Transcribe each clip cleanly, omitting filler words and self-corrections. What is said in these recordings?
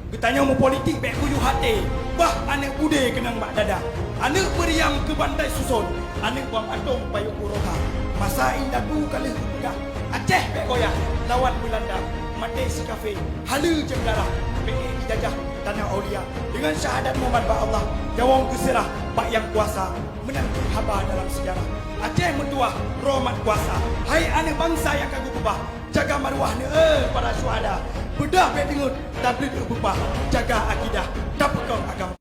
Getanya mau politik baik kuyu hati. Bah anak bude kenang mak dada. Anak beriam ke bandai susun. Anak buang adong payung uroha. Masa indah tu kali hudah. Aceh baik goyah. Lawan Belanda. Mati si kafe. Halu je darah. Baik dijajah tanah Aulia. Dengan syahadat Muhammad ba Allah. Jawang keserah. Pak yang kuasa. Menantu haba dalam sejarah. Aceh mentua rahmat kuasa. Hai anak bangsa yang kagum ubah. Jaga maruah ni para syuhada. Bedah baik dengut tabligh berubah. Jaga akidah tak pegang agama.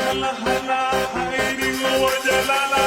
Hala hala hiding, wa jalala.